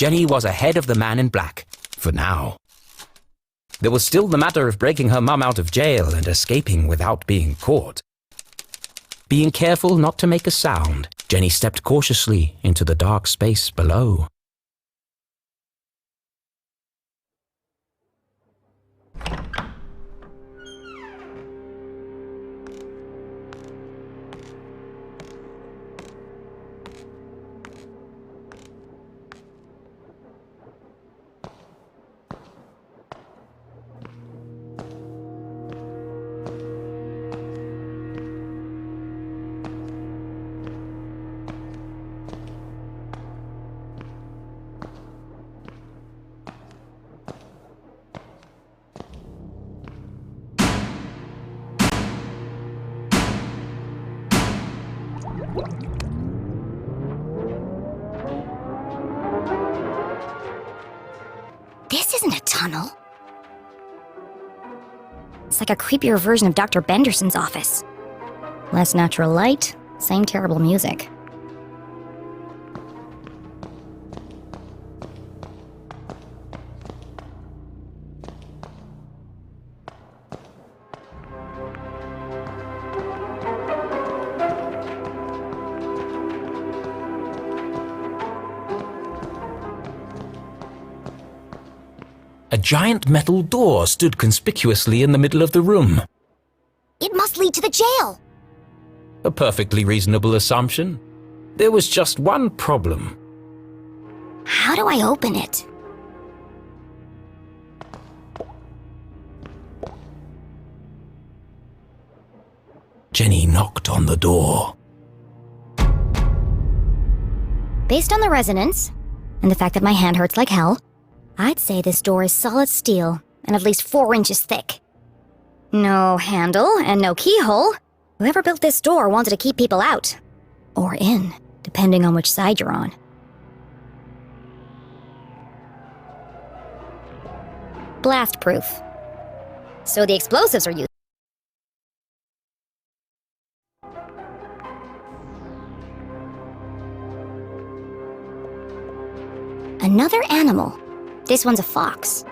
Jenny was ahead of the man in black, for now. There was still the matter of breaking her mum out of jail and escaping without being caught. Being careful not to make a sound, Jenny stepped cautiously into the dark space below. This isn't a tunnel. It's like a creepier version of Dr. Benderson's office. Less natural light, same terrible music. A giant metal door stood conspicuously in the middle of the room. It must lead to the jail! A perfectly reasonable assumption. There was just one problem. How do I open it? Jenny knocked on the door. Based on the resonance, and the fact that my hand hurts like hell, I'd say this door is solid steel and at least 4 inches thick. No handle and no keyhole. Whoever built this door wanted to keep people out. Or in, depending on which side you're on. Blast proof. So the explosives are used. Another animal. This one's a fox.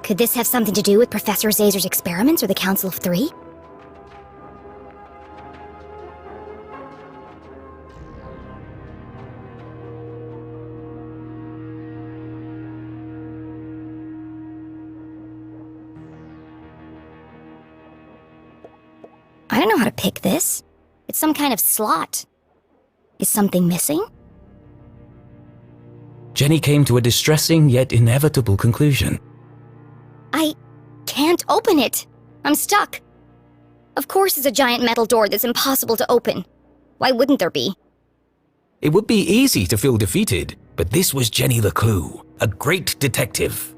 Could this have something to do with Professor Zazer's experiments or the Council of Three? I don't know how to pick this. It's some kind of slot. Is something missing? Jenny came to a distressing yet inevitable conclusion. I can't open it. I'm stuck. Of course it's a giant metal door that's impossible to open. Why wouldn't there be? It would be easy to feel defeated, but this was Jenny LeClue, a great detective.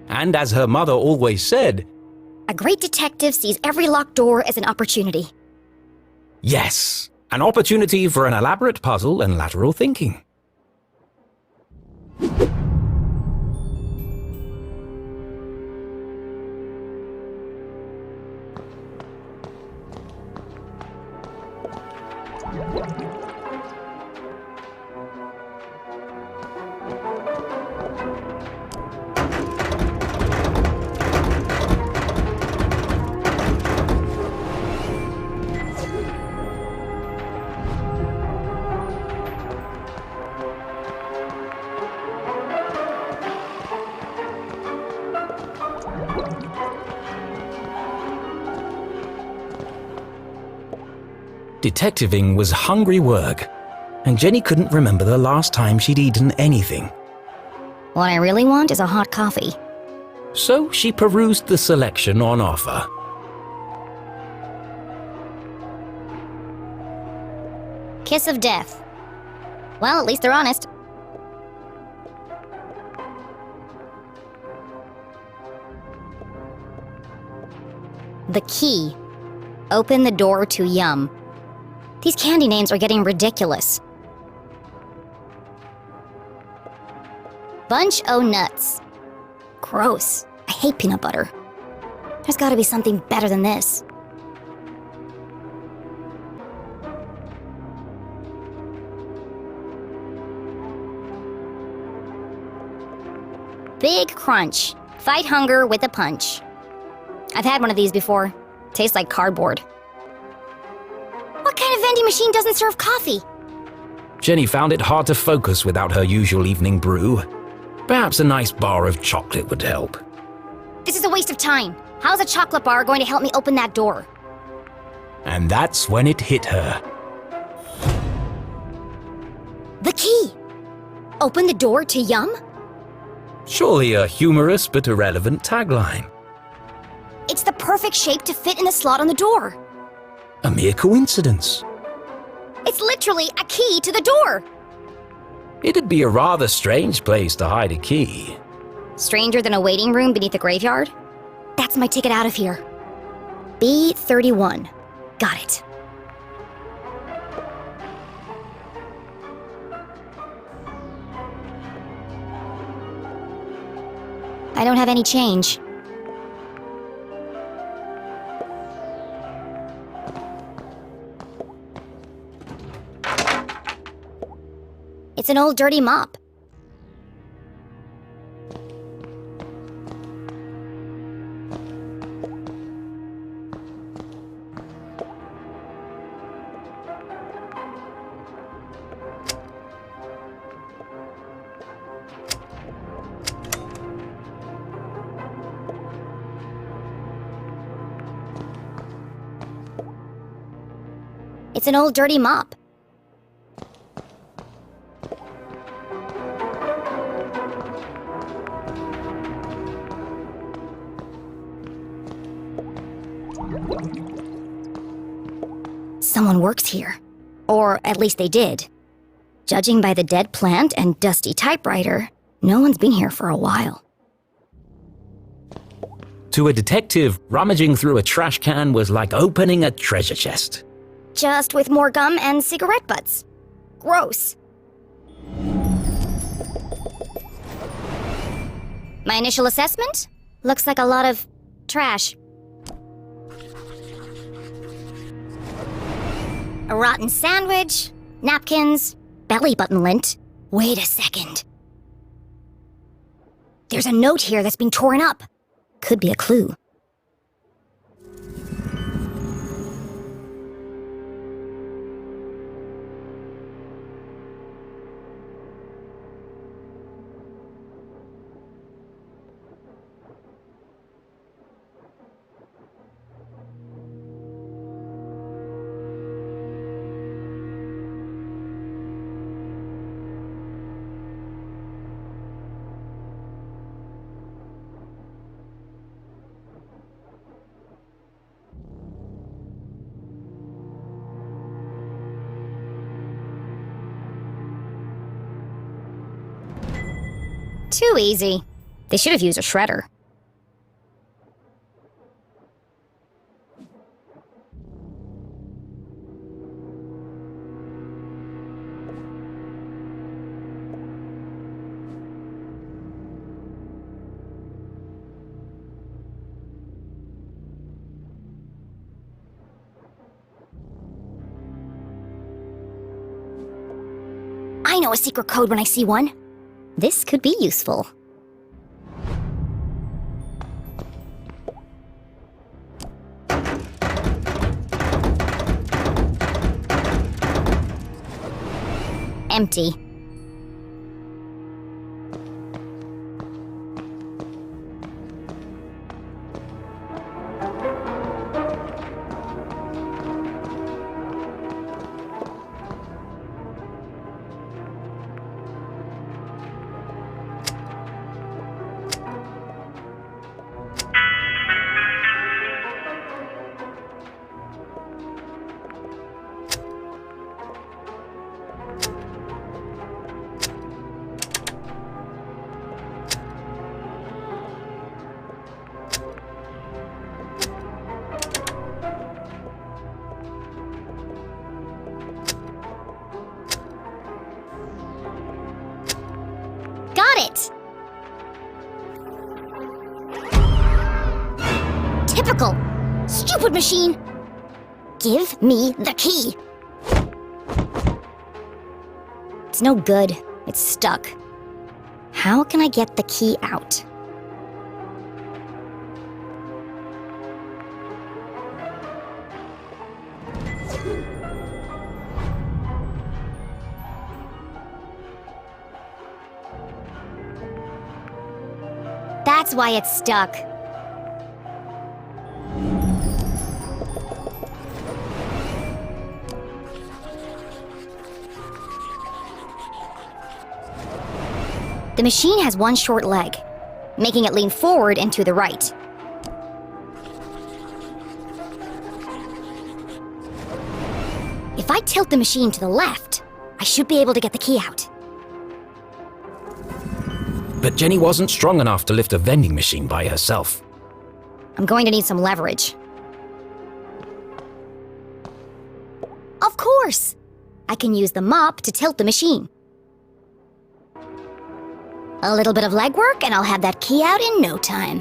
And as her mother always said, a great detective sees every locked door as an opportunity. Yes, an opportunity for an elaborate puzzle and lateral thinking. Detectiving was hungry work, and Jenny couldn't remember the last time she'd eaten anything. What I really want is a hot coffee. So she perused the selection on offer. Kiss of death. Well, at least they're honest. The key. Open the door to Yum. These candy names are getting ridiculous. Bunch o' nuts. Gross. I hate peanut butter. There's gotta be something better than this. big crunch. Fight hunger with a punch. I've had one of these before. Tastes like cardboard. What kind of vending machine doesn't serve coffee? Jenny found it hard to focus without her usual evening brew. Perhaps a nice bar of chocolate would help. This is a waste of time. How's a chocolate bar going to help me open that door? And that's when it hit her. The key! Open the door to Yum? Surely a humorous but irrelevant tagline. It's the perfect shape to fit in the slot on the door. A mere coincidence. It's literally a key to the door. It'd be a rather strange place to hide a key. Stranger than a waiting room beneath a graveyard? That's my ticket out of here. B31. Got it. I don't have any change. It's an old dirty mop. It's an old dirty mop. Someone works here. Or at least they did. Judging by the dead plant and dusty typewriter, no one's been here for a while. To a detective, rummaging through a trash can was like opening a treasure chest. Just with more gum and cigarette butts. Gross. My initial assessment? Looks like a lot of trash. A rotten sandwich, napkins, belly button lint. Wait a second. There's a note here that's been torn up. Could be a clue. Too easy. They should have used a shredder. I know a secret code when I see one. This could be useful. Empty. Got it! Typical! Stupid machine! Give me the key! It's no good. It's stuck. How can I get the key out? That's why it's stuck. The machine has one short leg, making it lean forward and to the right. If I tilt the machine to the left, I should be able to get the key out. But Jenny wasn't strong enough to lift a vending machine by herself. I'm going to need some leverage. Of course! I can use the mop to tilt the machine. A little bit of legwork and I'll have that key out in no time.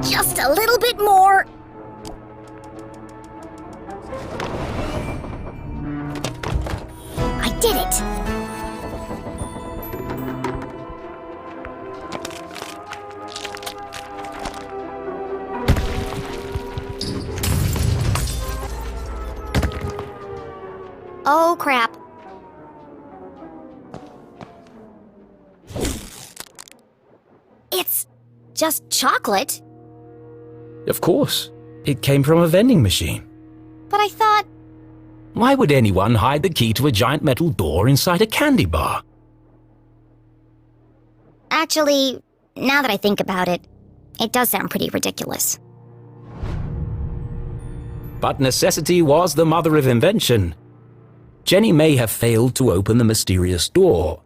Just a little bit more. I did it! Oh, crap. It's just chocolate. Of course. It came from a vending machine. But I thought... Why would anyone hide the key to a giant metal door inside a candy bar? Actually, now that I think about it, it does sound pretty ridiculous. But necessity was the mother of invention. Jenny may have failed to open the mysterious door,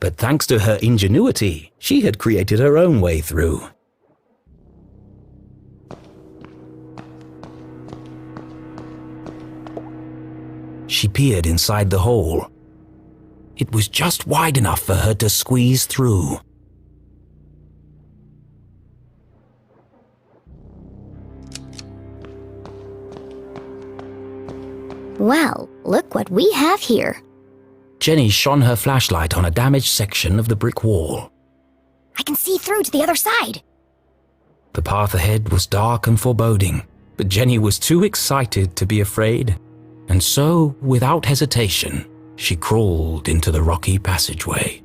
but thanks to her ingenuity, she had created her own way through. She peered inside the hole. It was just wide enough for her to squeeze through. Well, look what we have here. Jenny shone her flashlight on a damaged section of the brick wall. I can see through to the other side. The path ahead was dark and foreboding, but Jenny was too excited to be afraid, and so, without hesitation, she crawled into the rocky passageway.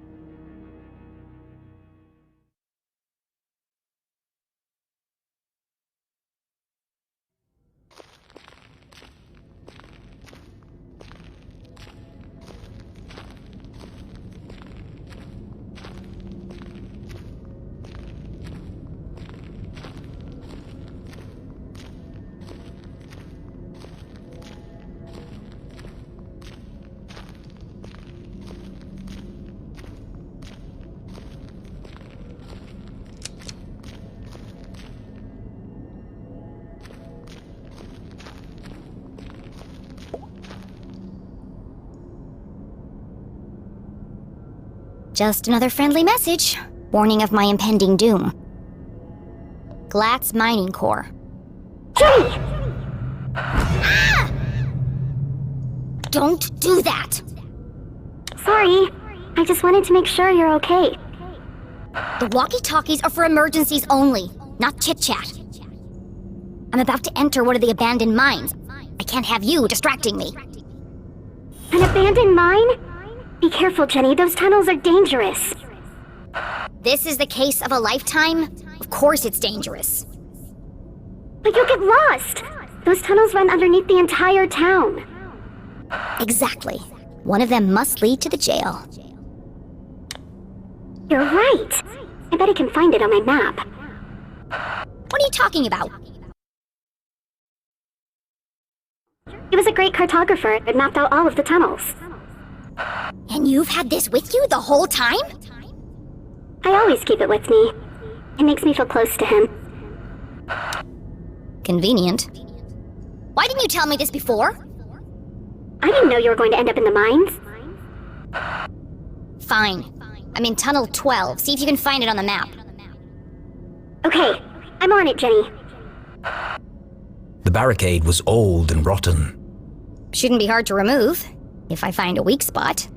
Just another friendly message, warning of my impending doom. Glatz Mining Core. Jenny! Ah! Don't do that! Sorry, I just wanted to make sure you're okay. The walkie-talkies are for emergencies only, not chit-chat. I'm about to enter one of the abandoned mines. I can't have you distracting me. An abandoned mine? Be careful, Jenny. Those tunnels are dangerous. This is the case of a lifetime? Of course it's dangerous. But you'll get lost. Those tunnels run underneath the entire town. Exactly. One of them must lead to the jail. You're right. I bet I can find it on my map. What are you talking about? He was a great cartographer that mapped out all of the tunnels. And you've had this with you the whole time? I always keep it with me. It makes me feel close to him. Convenient. Why didn't you tell me this before? I didn't know you were going to end up in the mines. Fine. I'm in Tunnel 12. See if you can find it on the map. Okay, I'm on it, Jenny. The barricade was old and rotten. Shouldn't be hard to remove, if I find a weak spot.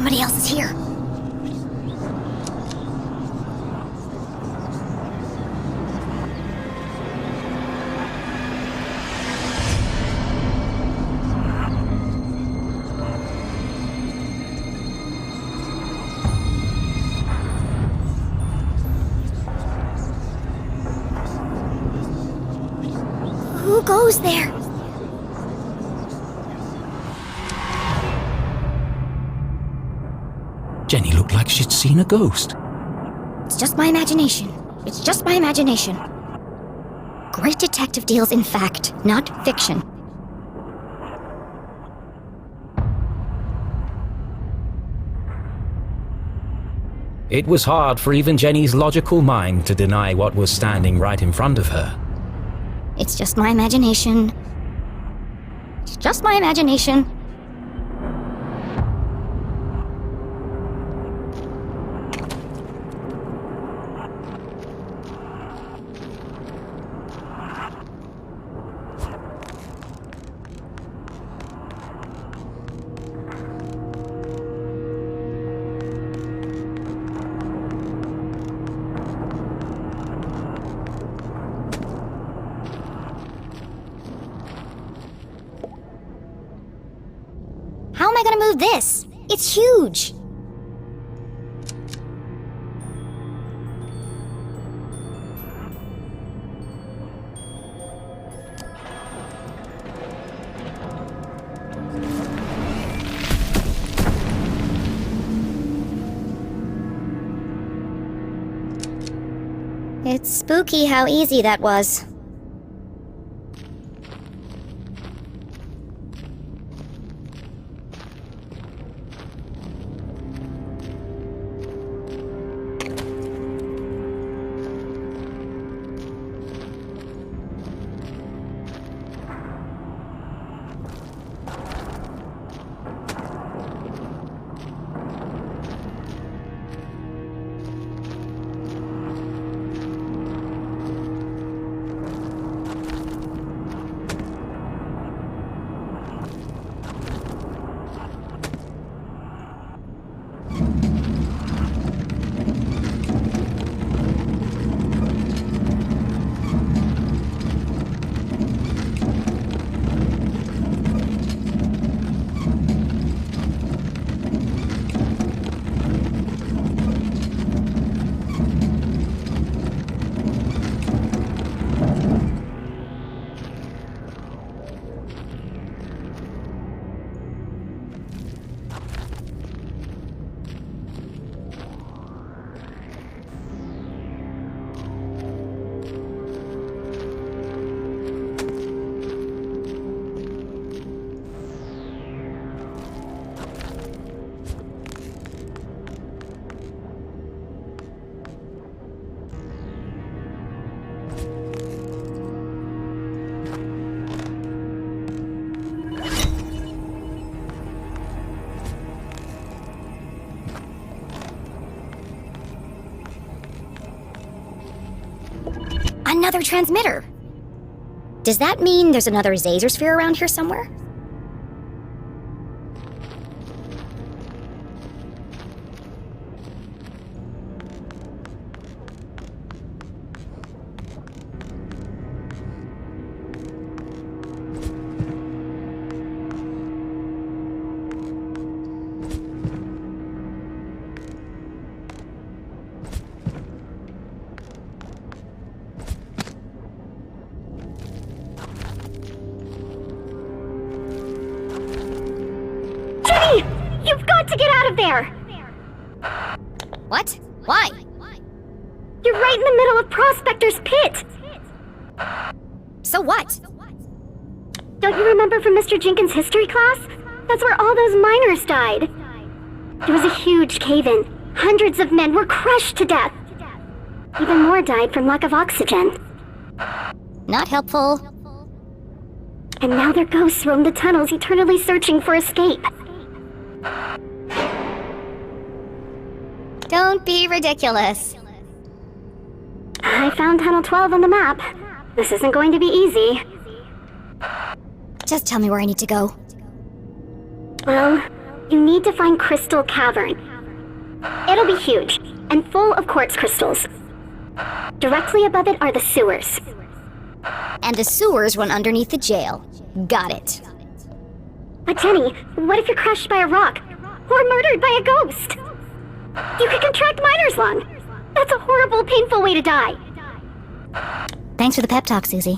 Somebody else is here. Who goes there? Jenny looked like she'd seen a ghost. It's just my imagination. It's just my imagination. Great detective deals in fact, not fiction. It was hard for even Jenny's logical mind to deny what was standing right in front of her. It's just my imagination. It's just my imagination. How am I gonna move this? It's huge! It's spooky how easy that was. Another transmitter! Does that mean there's another Zazer sphere around here somewhere? You've got to get out of there! What? Why? You're right in the middle of Prospector's Pit! So what? Don't you remember from Mr. Jenkins' history class? That's where all those miners died. There was a huge cave-in. Hundreds of men were crushed to death. Even more died from lack of oxygen. Not helpful. And now their ghosts roam the tunnels, eternally searching for escape. Don't be ridiculous. I found Tunnel 12 on the map. This isn't going to be easy. Just tell me where I need to go. Well, You need to find Crystal Cavern. It'll be huge, and full of quartz crystals. Directly above it are the sewers. And the sewers run underneath the jail. Got it. But Jenny, what if you're crushed by a rock? Or murdered by a ghost? You could contract miner's lung. That's a horrible, painful way to die. Thanks for the pep talk, Susie.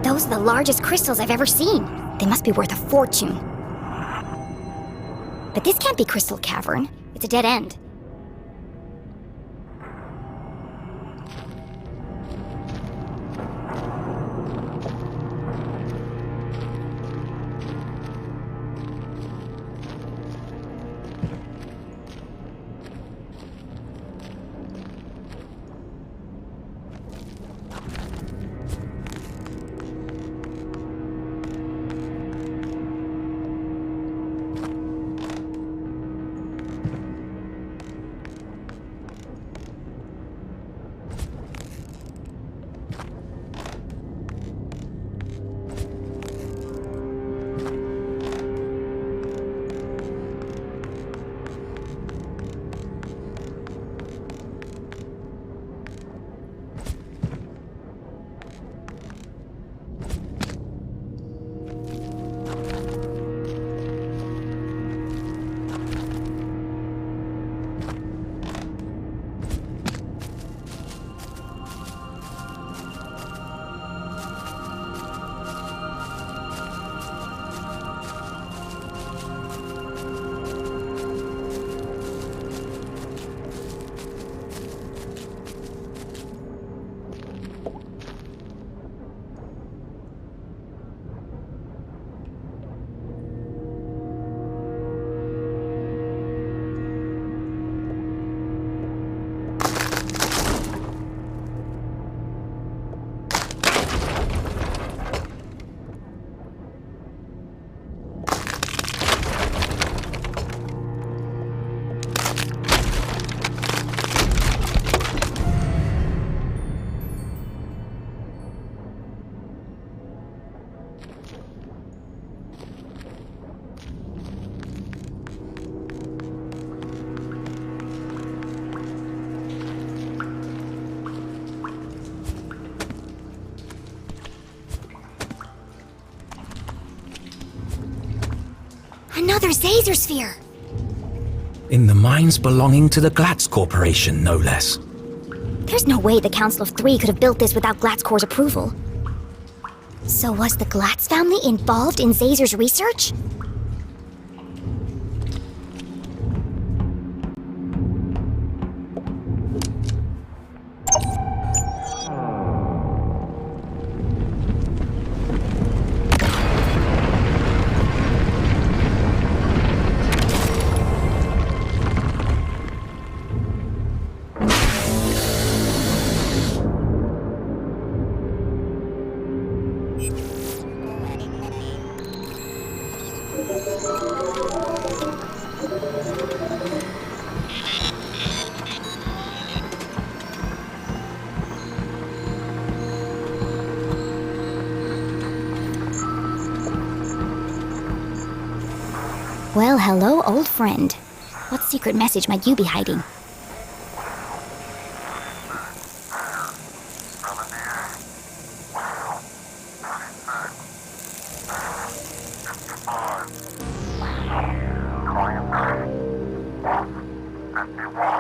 Those are the largest crystals I've ever seen. They must be worth a fortune. But this can't be Crystal Cavern. It's a dead end. Another Zazer sphere! In the mines belonging to the Glatz Corporation, no less. There's no way the Council of Three could have built this without Glatzcor's approval. So was the Glatz family involved in Zazer's research? Well, hello, old friend. What secret message might you be hiding?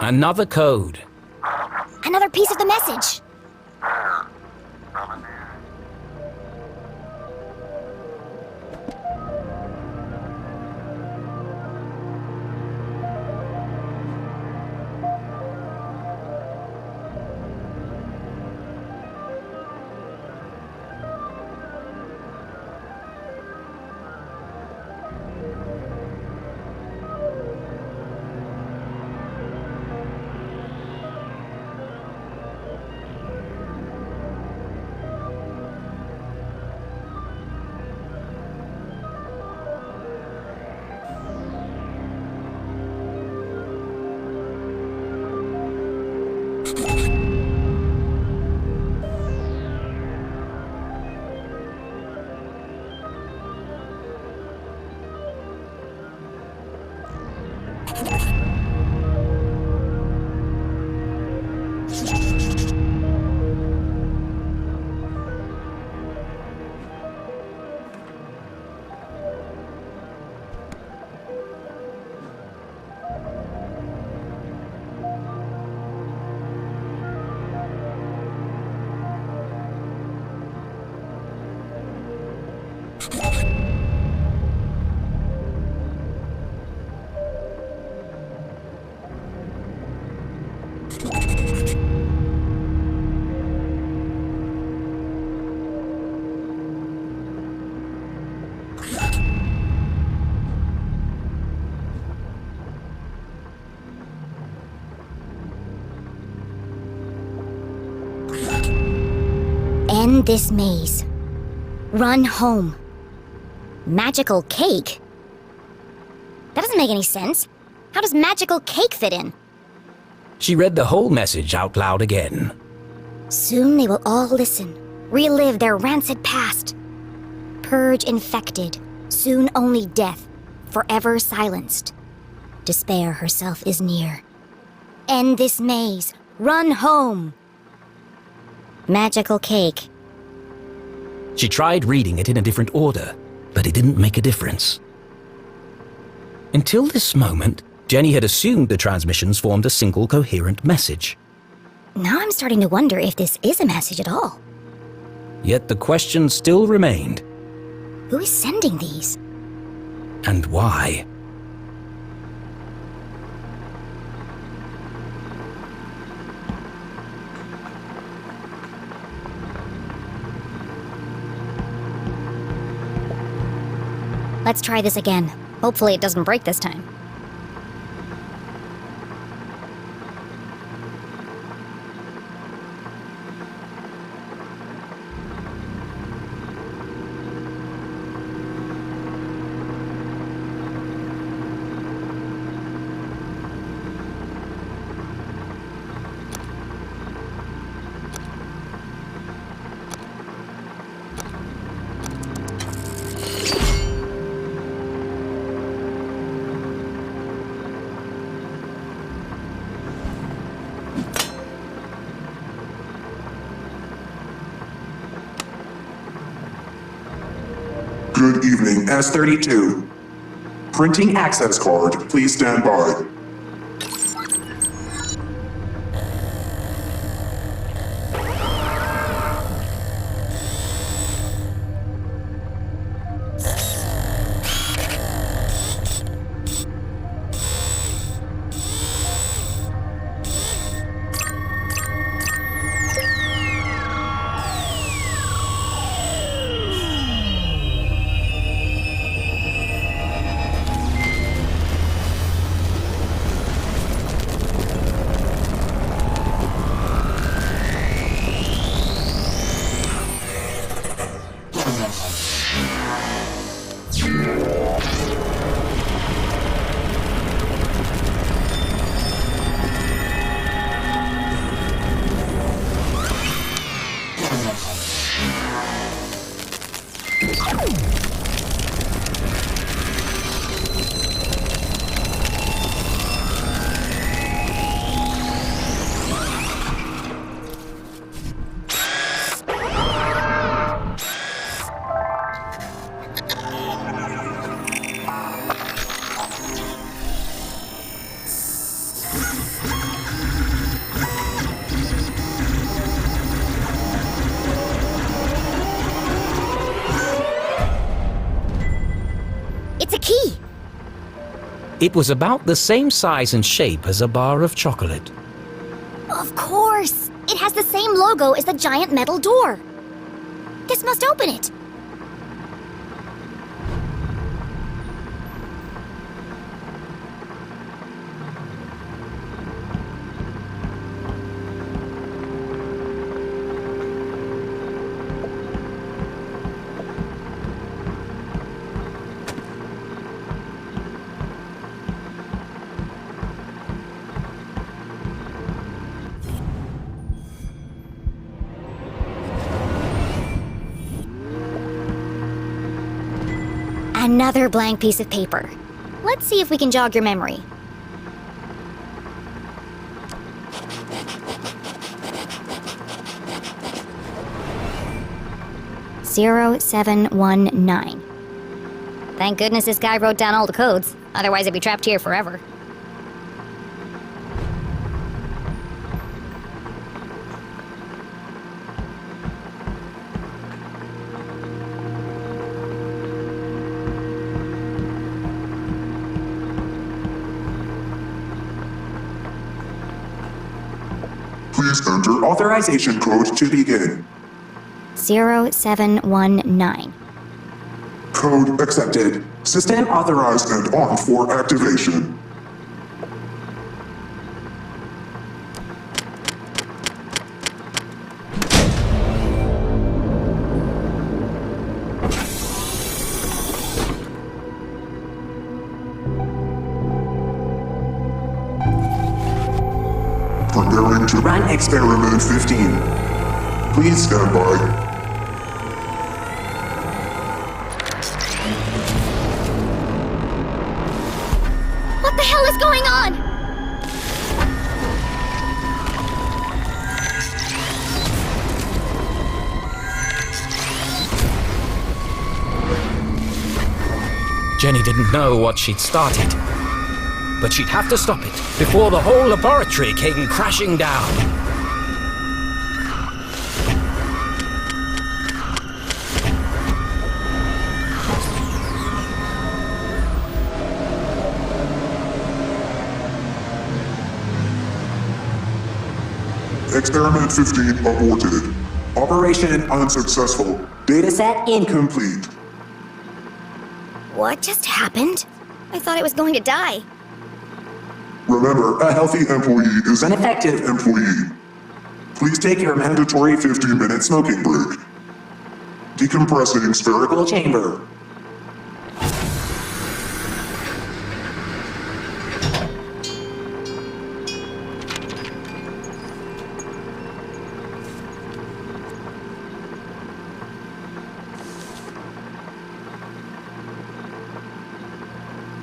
Another code. Another piece of the message! End this maze. Run home. Magical cake? That doesn't make any sense. How does magical cake fit in? She read the whole message out loud again. Soon they will all listen, relive their rancid past. Purge infected, soon only death, forever silenced. Despair herself is near. End this maze. Run home. Magical cake. She tried reading it in a different order, but it didn't make a difference. Until this moment, Jenny had assumed the transmissions formed a single coherent message. Now I'm starting to wonder if this is a message at all. Yet the question still remained. Who is sending these? And why? Let's try this again. Hopefully it doesn't break this time. Good evening, S32. Printing access card, please stand by. It was about the same size and shape as a bar of chocolate. Of course! It has the same logo as the giant metal door. This must open it. Another blank piece of paper. Let's see if we can jog your memory. "0719. Thank goodness this guy wrote down all the codes. Otherwise, I'd be trapped here forever. Please enter authorization code to begin. 0719. Code accepted. System authorized and on for activation. Preparing to run experiment 15. Please stand by. What the hell is going on? Jenny didn't know what she'd started, but she'd have to stop it before the whole laboratory came crashing down. Experiment 15 aborted. Operation unsuccessful. Dataset incomplete. What just happened? I thought I was going to die. Remember, a healthy employee is an effective employee. Please take your mandatory 15-minute smoking break. Decompressing spherical chamber.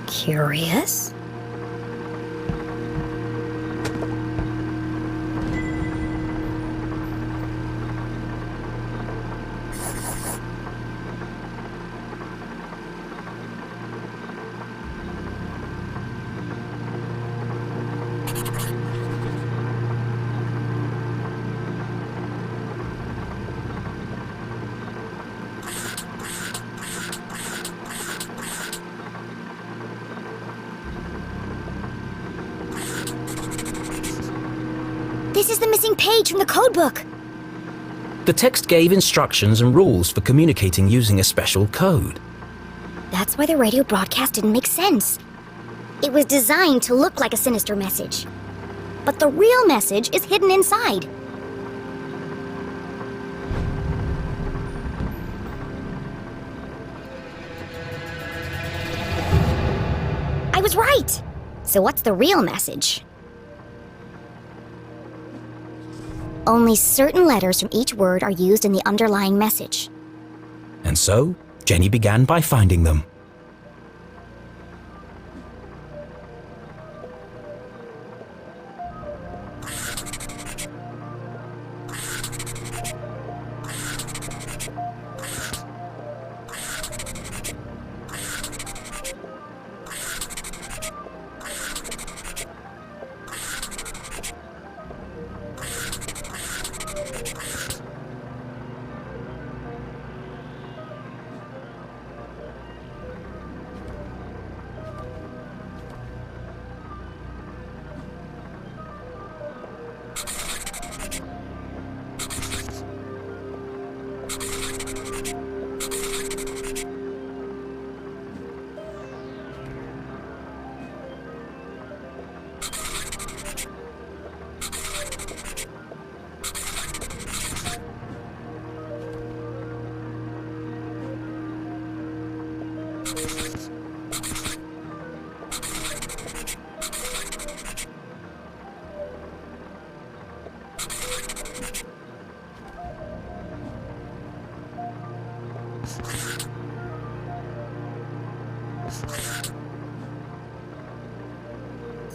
Curious? This is the missing page from the codebook. The text gave instructions and rules for communicating using a special code. That's why the radio broadcast didn't make sense. It was designed to look like a sinister message. But the real message is hidden inside. I was right! So what's the real message? Only certain letters from each word are used in the underlying message. And so, Jenny began by finding them.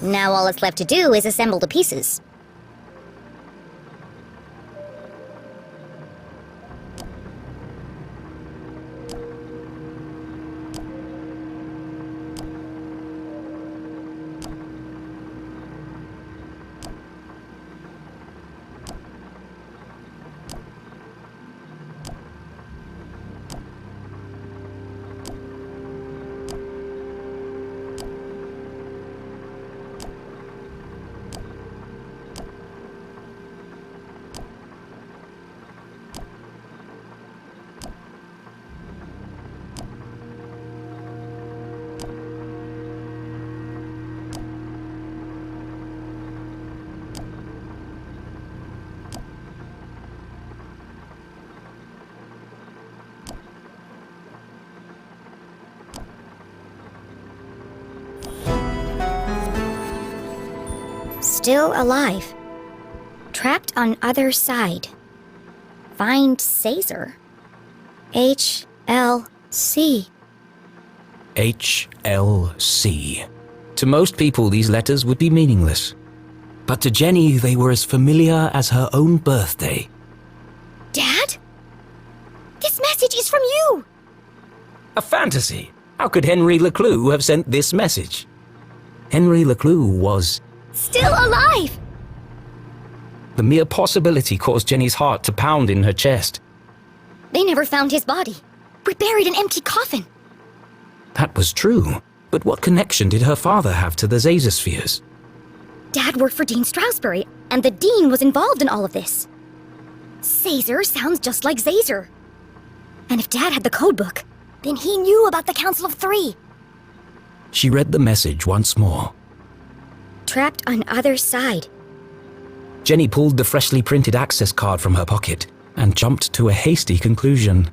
Now all that's left to do is assemble the pieces. Still alive. Trapped on other side. Find Caesar. HLC. HLC. To most people, these letters would be meaningless. But to Jenny, they were as familiar as her own birthday. Dad? This message is from you! A fantasy. How could Henry LeClue have sent this message? Henry LeClue was... Still alive! The mere possibility caused Jenny's heart to pound in her chest. They never found his body. We buried an empty coffin. That was true. But what connection did her father have to the Zazospheres? Dad worked for Dean Stroudsbury, and the Dean was involved in all of this. Caesar sounds just like Zazer. And if Dad had the codebook, then he knew about the Council of Three. She read the message once more. Trapped on other side. Jenny pulled the freshly printed access card from her pocket and jumped to a hasty conclusion.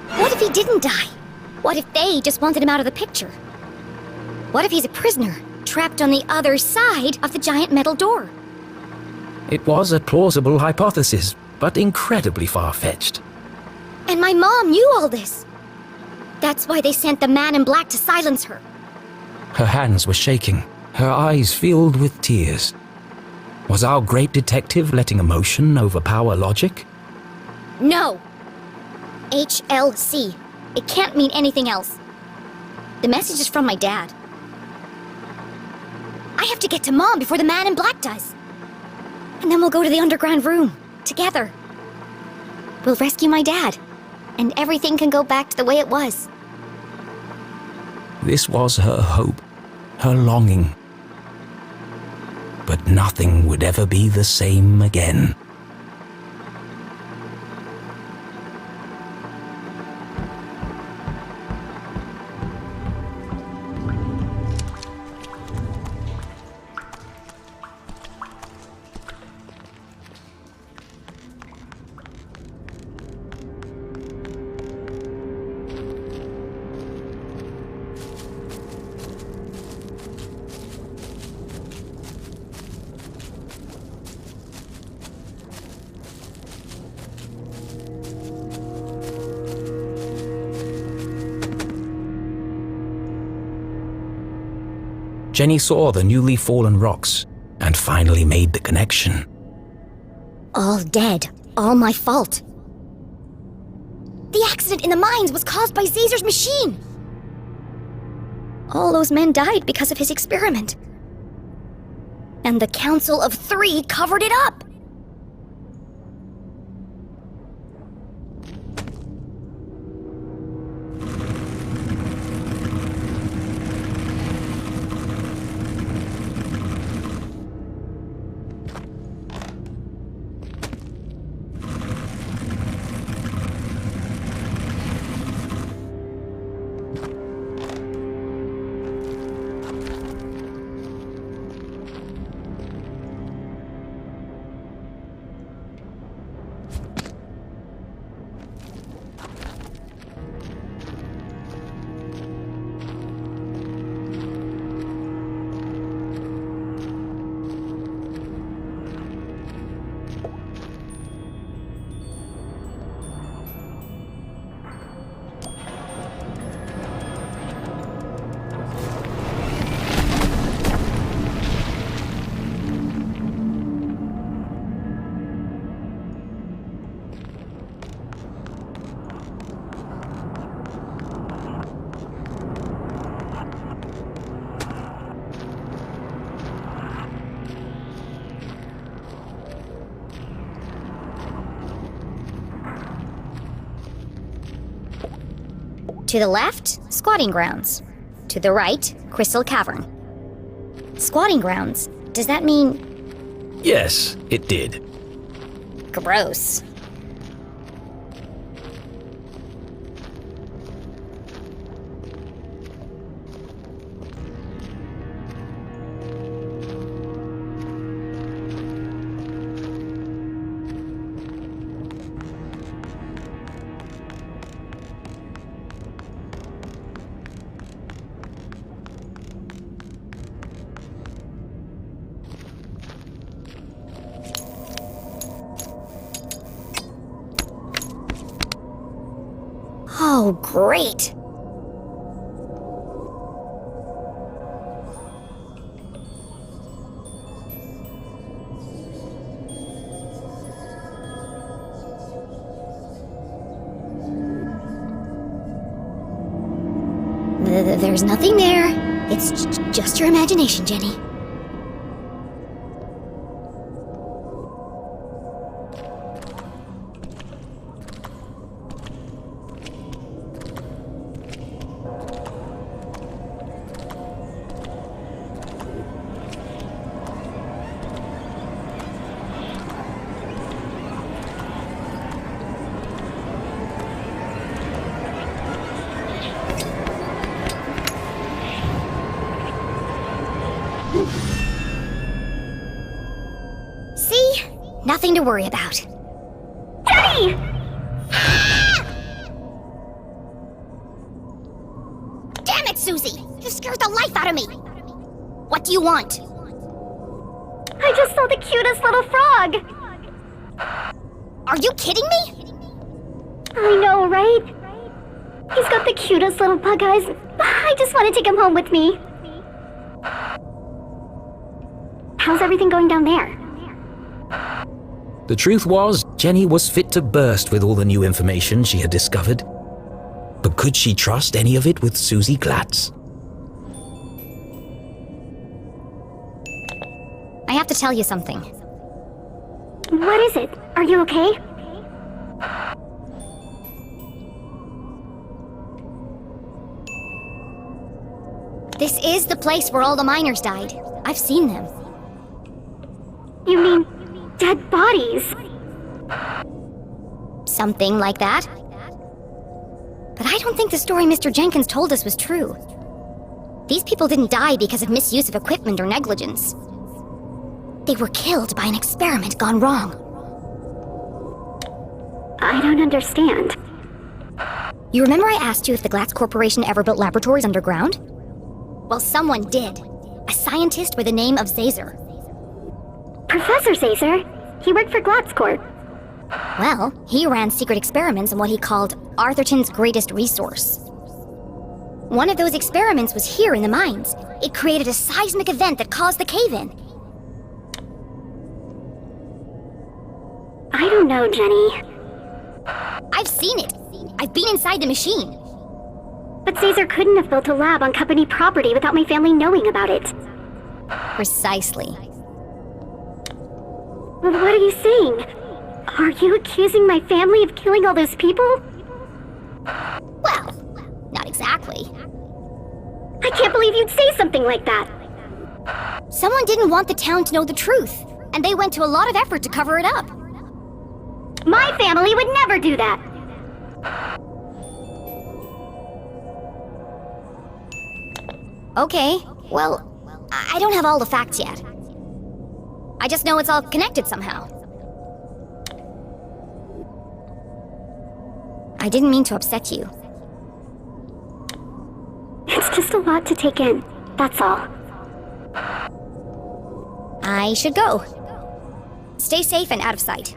What if he didn't die? What if they just wanted him out of the picture? What if he's a prisoner, trapped on the other side of the giant metal door? It was a plausible hypothesis, but incredibly far-fetched. And my mom knew all this. That's why they sent the man in black to silence her. Her hands were shaking, her eyes filled with tears. Was our great detective letting emotion overpower logic? No. HLC. It can't mean anything else. The message is from my dad. I have to get to Mom before the man in black does. And then we'll go to the underground room, together. We'll rescue my dad, and everything can go back to the way it was. This was her hope, her longing. But nothing would ever be the same again. Jenny saw the newly fallen rocks and finally made the connection. All dead. All my fault. The accident in the mines was caused by Caesar's machine. All those men died because of his experiment. And the Council of Three covered it up. To the left, squatting grounds. To the right, Crystal Cavern. Squatting grounds? Does that mean... Yes, it did. gross? Oh, great! There's nothing there. It's just your imagination, Jenny. See? Nothing to worry about. Jenny! Damn it, Susie! You scared the life out of me! What do you want? I just saw the cutest little frog! Are you kidding me? I know, right? He's got the cutest little bug eyes. I just want to take him home with me. How's everything going down there? The truth was, Jenny was fit to burst with all the new information she had discovered. But could she trust any of it with Susie Glatz? I have to tell you something. What is it? Are you okay? This is the place where all the miners died. I've seen them. You mean dead bodies? Something like that. But I don't think the story Mr. Jenkins told us was true. These people didn't die because of misuse of equipment or negligence. They were killed by an experiment gone wrong. I don't understand. You remember I asked you if the Glatz Corporation ever built laboratories underground? Well, someone did. A scientist with the name of Zazer. Professor Zazer? He worked for GlatzCorp. Well, he ran secret experiments on what he called Arthurton's greatest resource. One of those experiments was here in the mines. It created a seismic event that caused the cave-in. I don't know, Jenny. I've seen it. I've been inside the machine. But Zazer couldn't have built a lab on company property without my family knowing about it. Precisely. What are you saying? Are you accusing my family of killing all those people? Well, not exactly. I can't believe you'd say something like that. Someone didn't want the town to know the truth, and they went to a lot of effort to cover it up. My family would never do that. Okay, well, I don't have all the facts yet. I just know it's all connected somehow. I didn't mean to upset you. It's just a lot to take in, that's all. I should go. Stay safe and out of sight.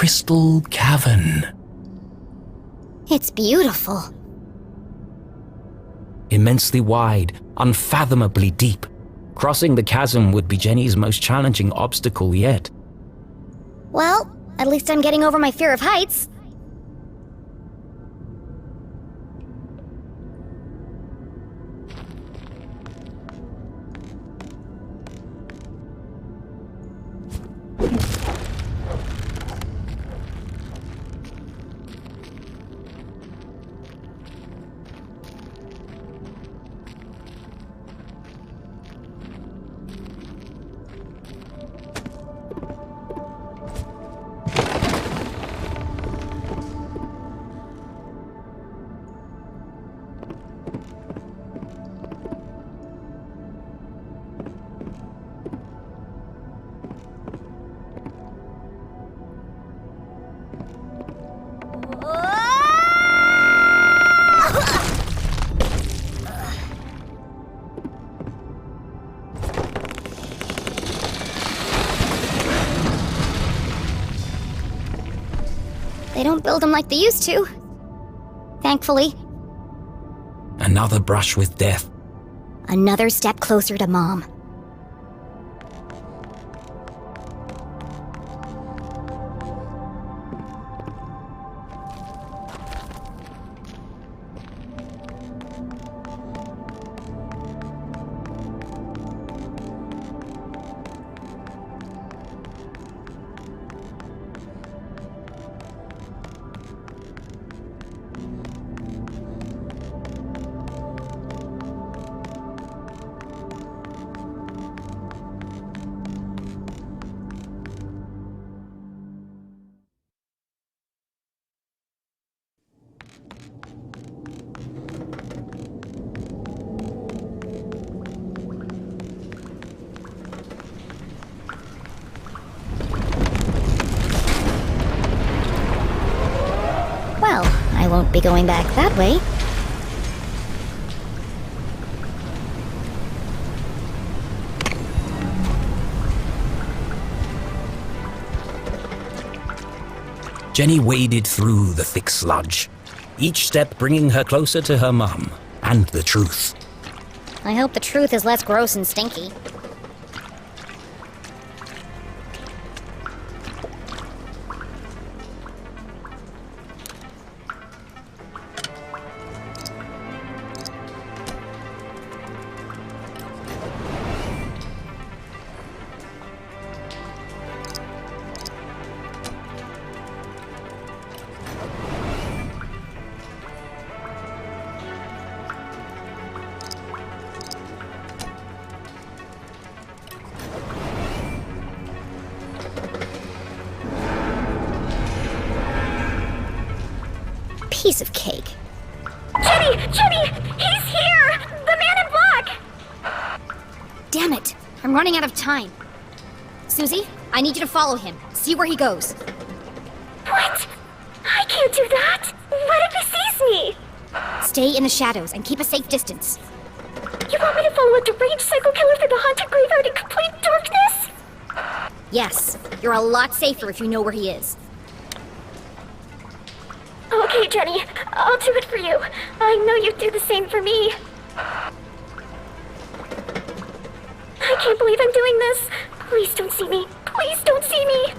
crystal cavern. It's beautiful. Immensely wide, unfathomably deep. Crossing the chasm would be Jenny's most challenging obstacle yet. Well, at least I'm getting over my fear of heights. They don't build them like they used to. Thankfully. Another brush with death. Another step closer to Mom. Well, I won't be going back that way. Jenny waded through the thick sludge, each step bringing her closer to her mum and the truth. I hope the truth is less gross and stinky. Piece of cake. Jenny! Jenny! He's here! The man in black! Damn it! I'm running out of time. Susie, I need you to follow him. See where he goes. What? I can't do that! What if he sees me? Stay in the shadows and keep a safe distance. You want me to follow a deranged psycho killer through the haunted graveyard in complete darkness? Yes, you're a lot safer if you know where he is. Okay, Jenny, I'll do it for you. I know you'd do the same for me. I can't believe I'm doing this. Please don't see me. Please don't see me.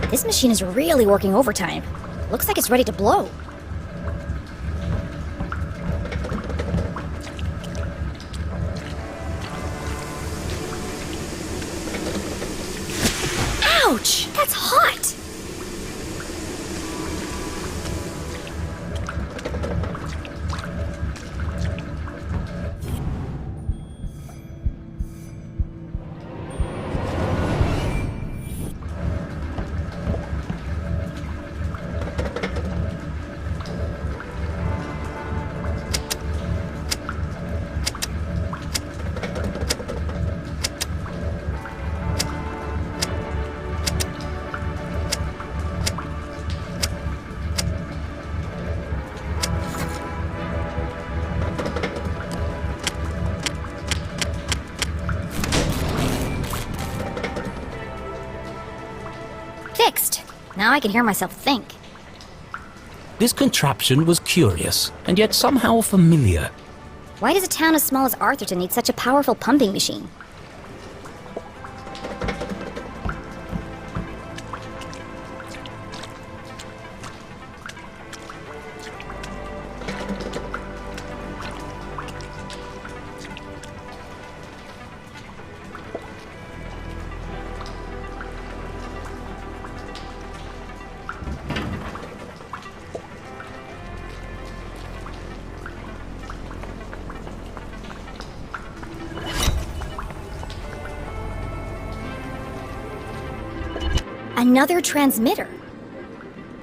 This machine is really working overtime. Looks like it's ready to blow. Ouch! That's hot! Fixed. Now I can hear myself think. This contraption was curious, and yet somehow familiar. Why does a town as small as Arthurton need such a powerful pumping machine? Another transmitter.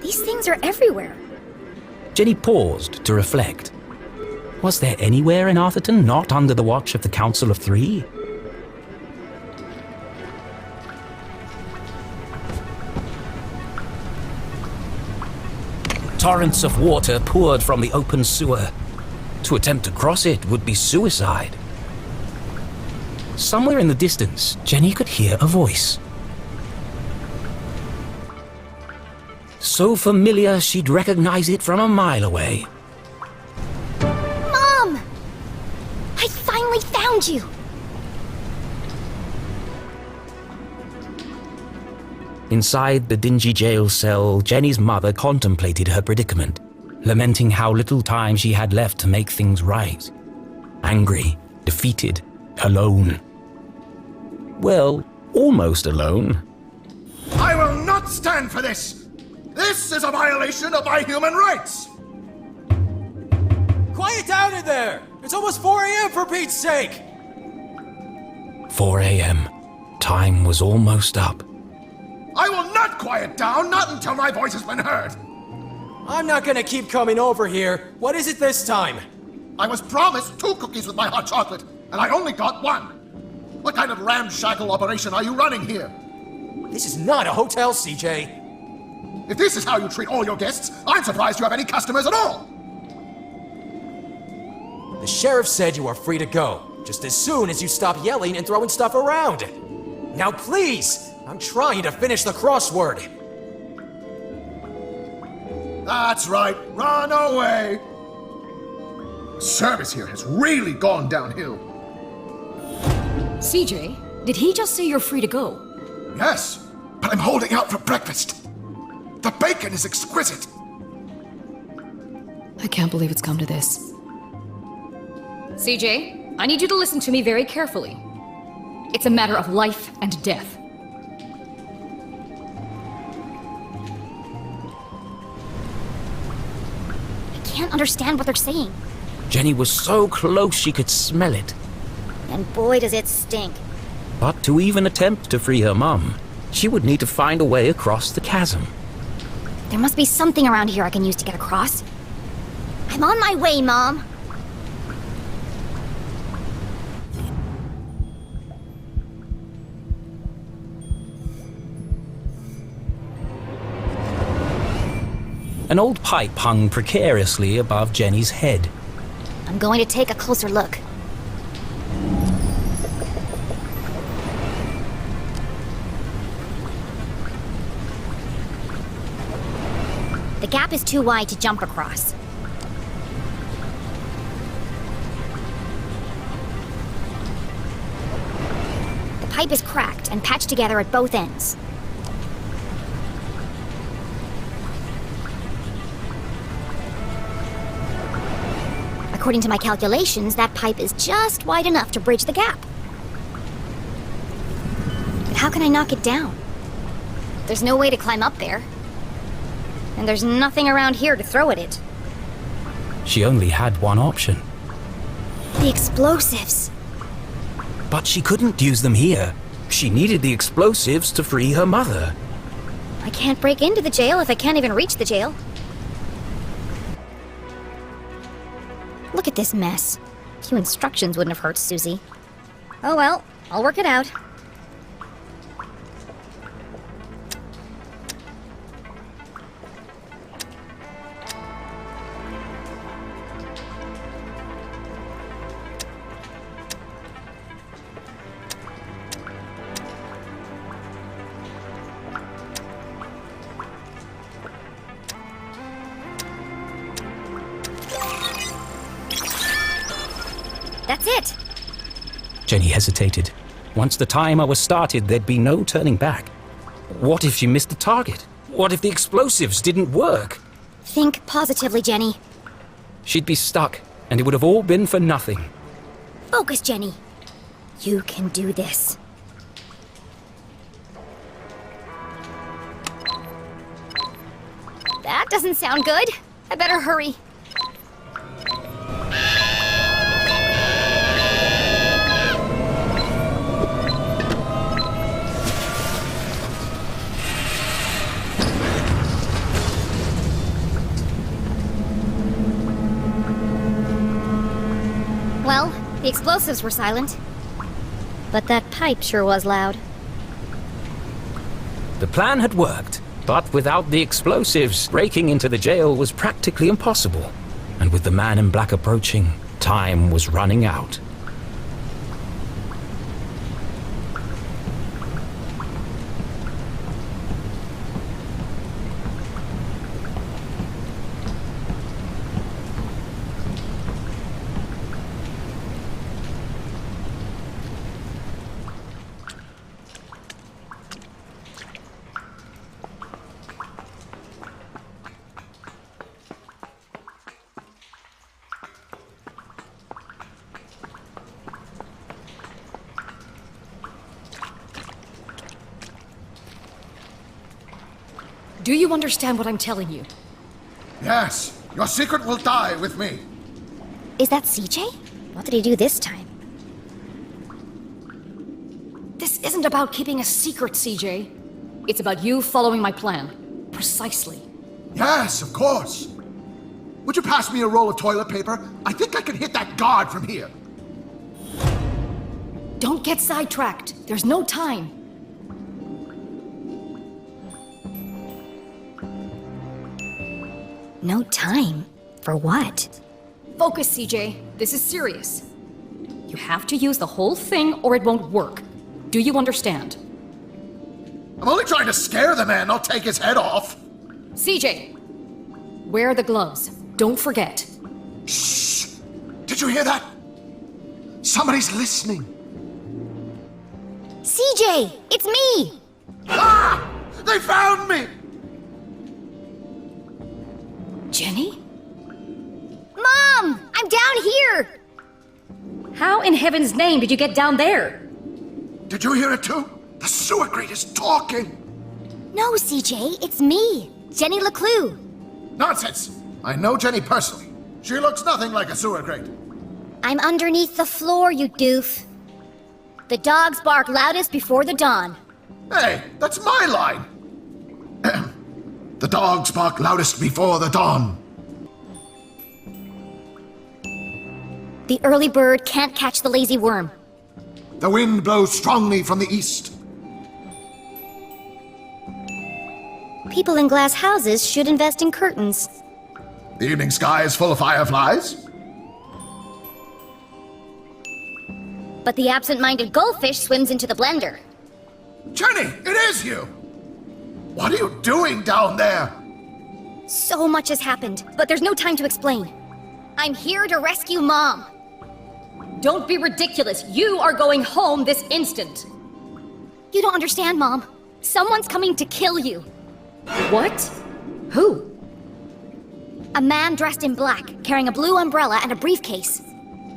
These things are everywhere. Jenny paused to reflect. Was there anywhere in Arthurton not under the watch of the Council of Three? Torrents of water poured from the open sewer. To attempt to cross it would be suicide. Somewhere in the distance, Jenny could hear a voice. So familiar she'd recognize it from a mile away. Mom! I finally found you! Inside the dingy jail cell, Jenny's mother contemplated her predicament, lamenting how little time she had left to make things right. Angry, defeated, alone. Well, almost alone. I will not stand for this! This is a violation of my human rights! Quiet down in there! It's almost 4 a.m. for Pete's sake! 4 a.m. Time was almost up. I will not quiet down, not until my voice has been heard! I'm not gonna keep coming over here. What is it this time? I was promised 2 cookies with my hot chocolate, and I only got 1. What kind of ramshackle operation are you running here? This is not a hotel, CJ. If this is how you treat all your guests, I'm surprised you have any customers at all! The sheriff said you are free to go, just as soon as you stop yelling and throwing stuff around. Now please, I'm trying to finish the crossword. That's right, run away! Service here has really gone downhill. CJ, did he just say you're free to go? Yes, but I'm holding out for breakfast. The bacon is exquisite. I can't believe it's come to this. CJ, I need you to listen to me very carefully. It's a matter of life and death. I can't understand what they're saying. Jenny was so close she could smell it. And boy does it stink. But to even attempt to free her mum, she would need to find a way across the chasm. There must be something around here I can use to get across. I'm on my way, Mom! An old pipe hung precariously above Jenny's head. I'm going to take a closer look. The gap is too wide to jump across. The pipe is cracked and patched together at both ends. According to my calculations, that pipe is just wide enough to bridge the gap. But how can I knock it down? There's no way to climb up there. And there's nothing around here to throw at it. She only had one option. The explosives. But she couldn't use them here. She needed the explosives to free her mother. I can't break into the jail if I can't even reach the jail. Look at this mess. A few instructions wouldn't have hurt Susie. Oh well, I'll work it out. That's it. Jenny hesitated. Once the timer was started, there'd be no turning back. What if she missed the target? What if the explosives didn't work? Think positively, Jenny. She'd be stuck, and it would have all been for nothing. Focus, Jenny. You can do this. That doesn't sound good. I better hurry. Well, the explosives were silent. But that pipe sure was loud. The plan had worked, but without the explosives, breaking into the jail was practically impossible. And with the man in black approaching, time was running out. Do you understand what I'm telling you? Yes, your secret will die with me. Is that CJ? What did he do this time? This isn't about keeping a secret, CJ. It's about you following my plan. Precisely. Yes, of course. Would you pass me a roll of toilet paper? I think I can hit that guard from here. Don't get sidetracked. There's no time. No time? For what? Focus, CJ. This is serious. You have to use the whole thing or it won't work. Do you understand? I'm only trying to scare the man, not take his head off. CJ, wear the gloves. Don't forget. Shh! Did you hear that? Somebody's listening. CJ! It's me! Ah! They found me! Jenny? Mom! I'm down here! How in heaven's name did you get down there? Did you hear it too? The sewer grate is talking! No, CJ, it's me, Jenny LeClue. Nonsense! I know Jenny personally. She looks nothing like a sewer grate. I'm underneath the floor, you doof. The dogs bark loudest before the dawn. Hey, that's my line! The dogs bark loudest before the dawn. The early bird can't catch the lazy worm. The wind blows strongly from the east. People in glass houses should invest in curtains. The evening sky is full of fireflies. But the absent-minded goldfish swims into the blender. Jenny, it is you! What are you doing down there? So much has happened, but there's no time to explain. I'm here to rescue Mom. Don't be ridiculous. You are going home this instant. You don't understand, Mom. Someone's coming to kill you. What? Who? A man dressed in black, carrying a blue umbrella and a briefcase.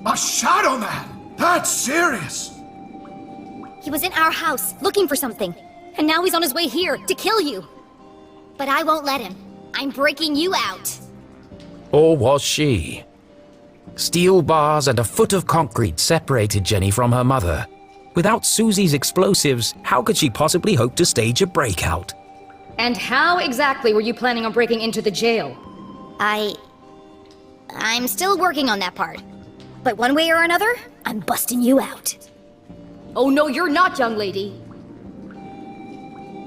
A shadow man? That's serious. He was in our house, looking for something. And now he's on his way here, to kill you. But I won't let him. I'm breaking you out. Or was she? Steel bars and a foot of concrete separated Jenny from her mother. Without Susie's explosives, how could she possibly hope to stage a breakout? And how exactly were you planning on breaking into the jail? I'm still working on that part. But one way or another, I'm busting you out. Oh no, you're not, young lady.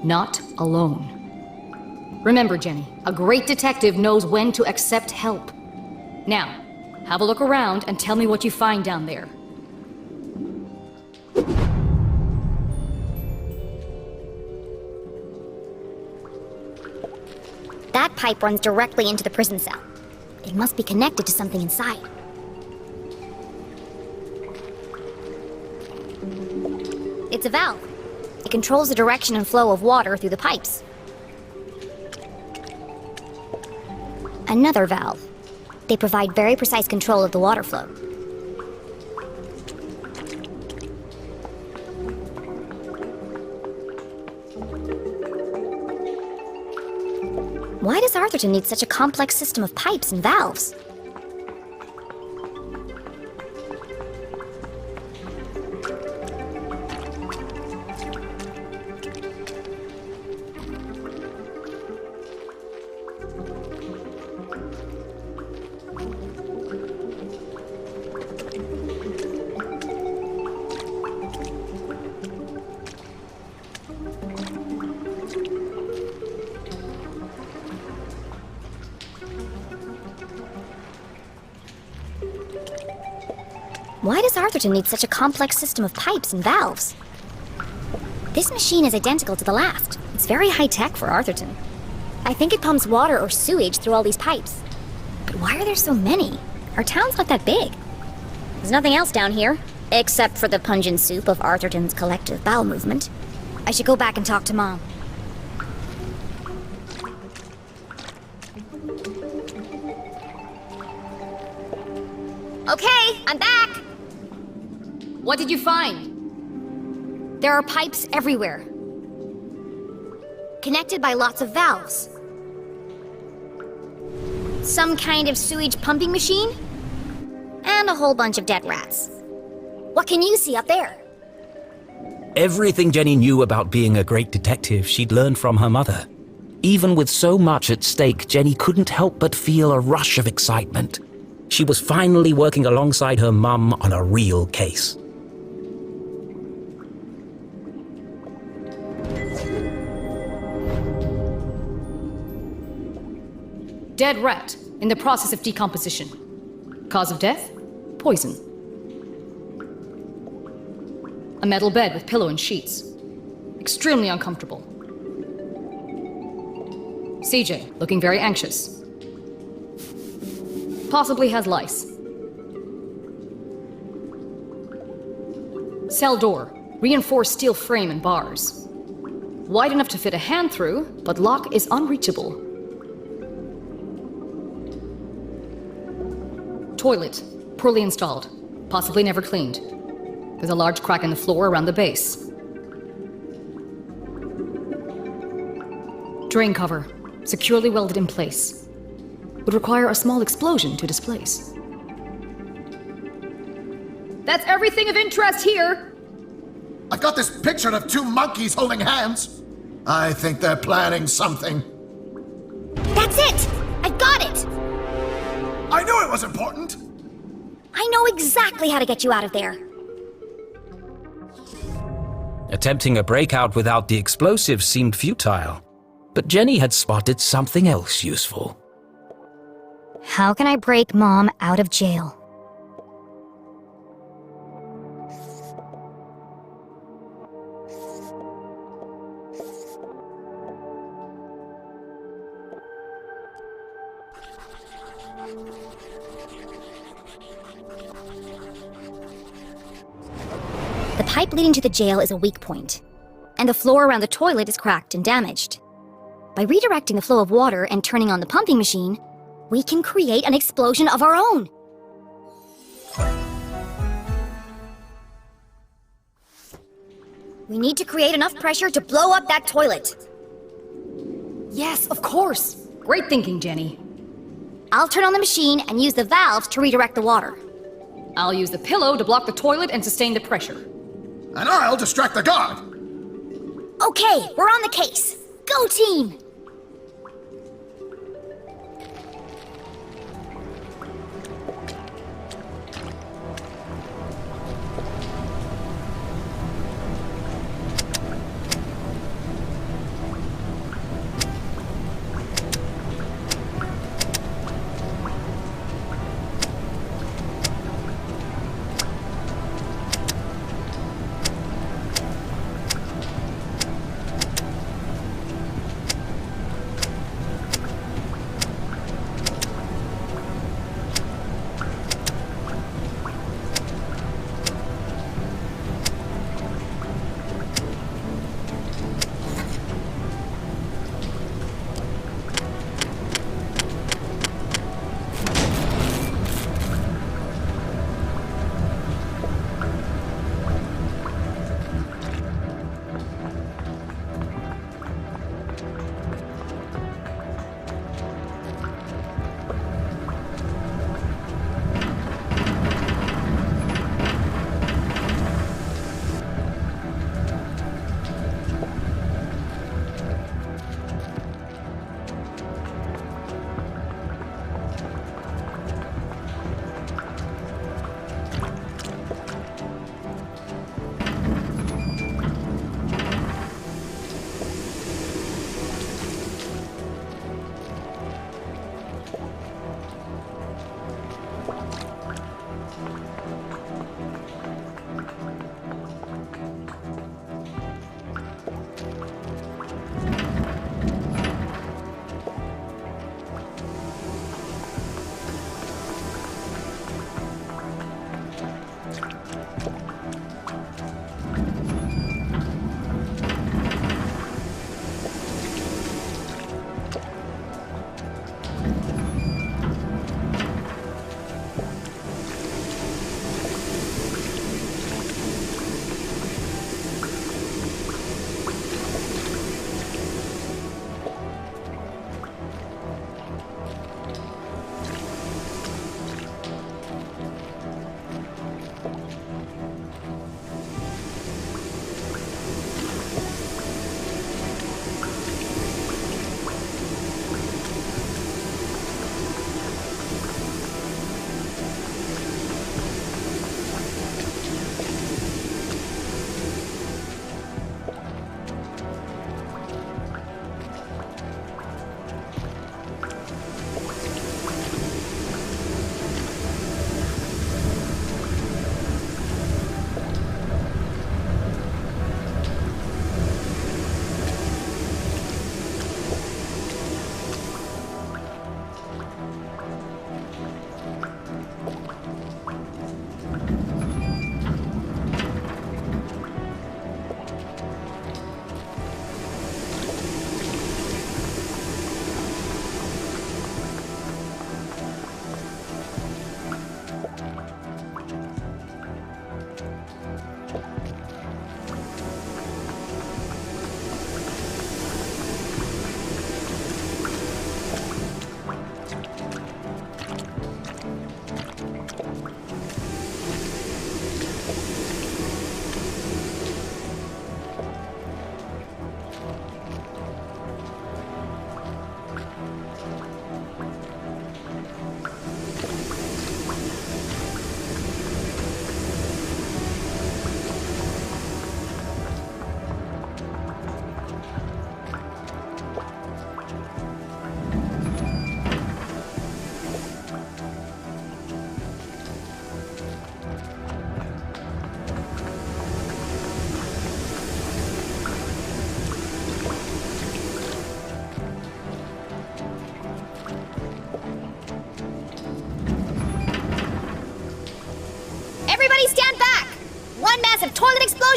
Not alone. Remember, Jenny, a great detective knows when to accept help. Now, have a look around and tell me what you find down there. That pipe runs directly into the prison cell. It must be connected to something inside. It's a valve. It controls the direction and flow of water through the pipes. Another valve. They provide very precise control of the water flow. Why does Arthurton need such a complex system of pipes and valves? Why does Arthurton need such a complex system of pipes and valves? This machine is identical to the last. It's very high-tech for Arthurton. I think it pumps water or sewage through all these pipes. But why are there so many? Our town's not that big. There's nothing else down here, except for the pungent soup of Arthurton's collective bowel movement. I should go back and talk to Mom. Okay, I'm back! What did you find? There are pipes everywhere, connected by lots of valves. Some kind of sewage pumping machine, and a whole bunch of dead rats. What can you see up there? Everything Jenny knew about being a great detective she'd learned from her mother. Even with so much at stake, Jenny couldn't help but feel a rush of excitement. She was finally working alongside her mum on a real case. Dead rat, in the process of decomposition. Cause of death? Poison. A metal bed with pillow and sheets. Extremely uncomfortable. CJ, looking very anxious. Possibly has lice. Cell door, reinforced steel frame and bars. Wide enough to fit a hand through, but lock is unreachable. Toilet, poorly installed, possibly never cleaned. There's a large crack in the floor around the base. Drain cover, securely welded in place. Would require a small explosion to displace. That's everything of interest here! I've got this picture of two monkeys holding hands. I think they're planning something. That's it! I got it! I knew it was important! I know exactly how to get you out of there. Attempting a breakout without the explosives seemed futile, but Jenny had spotted something else useful. How can I break Mom out of jail? The pipe leading to the jail is a weak point, and the floor around the toilet is cracked and damaged. By redirecting the flow of water and turning on the pumping machine, we can create an explosion of our own. We need to create enough pressure to blow up that toilet. Yes, of course! Great thinking, Jenny. I'll turn on the machine and use the valves to redirect the water. I'll use the pillow to block the toilet and sustain the pressure. And I'll distract the guard! Okay, we're on the case. Go team!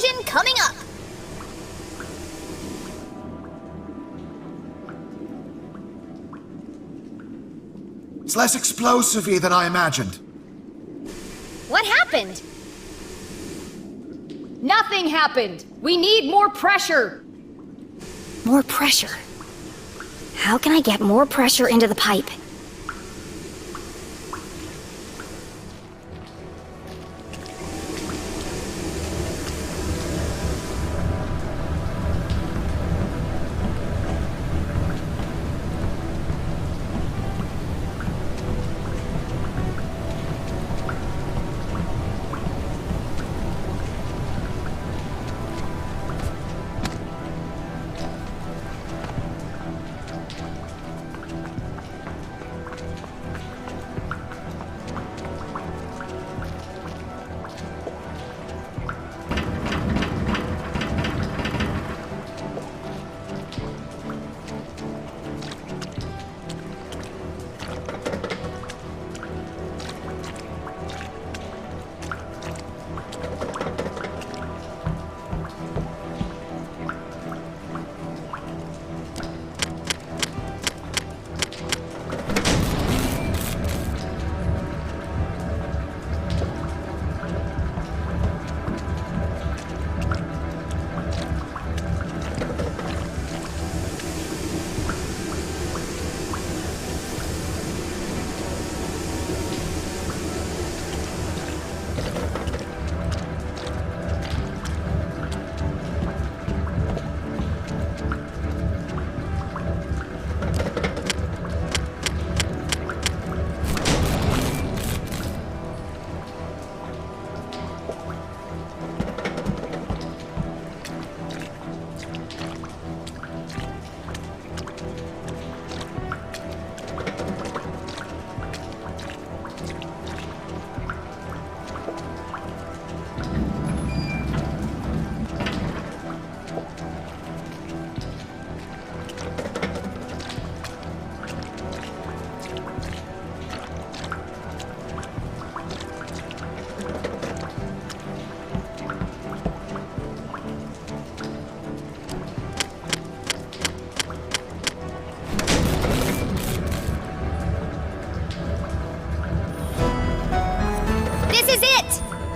explosion coming up! It's less explosive-y than I imagined. What happened? Nothing happened! We need more pressure! More pressure. How can I get more pressure into the pipe?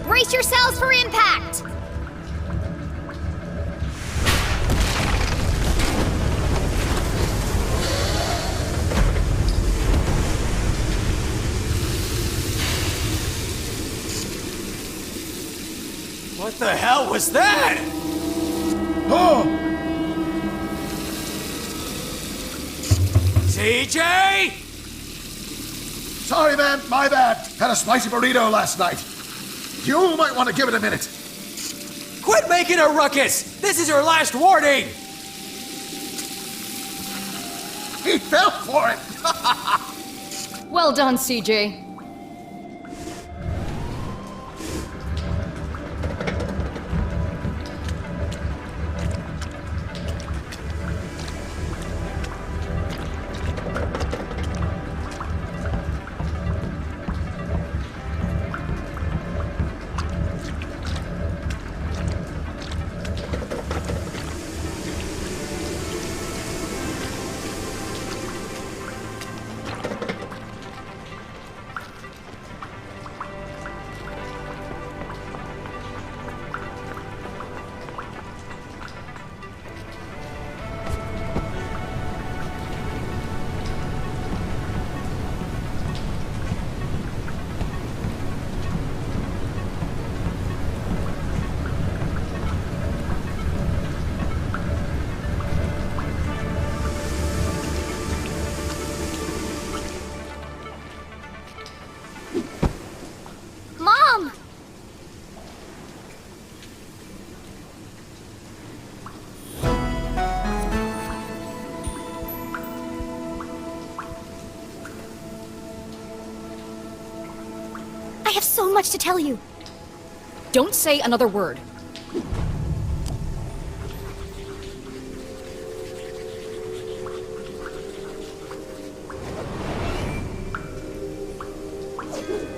Brace yourselves for impact! What the hell was that? Oh! CJ? Sorry, man, my bad. Had a spicy burrito last night. You might want to give it a minute. Quit making a ruckus! This is your last warning! He fell for it! Well done, CJ. Mom! I have so much to tell you. Don't say another word.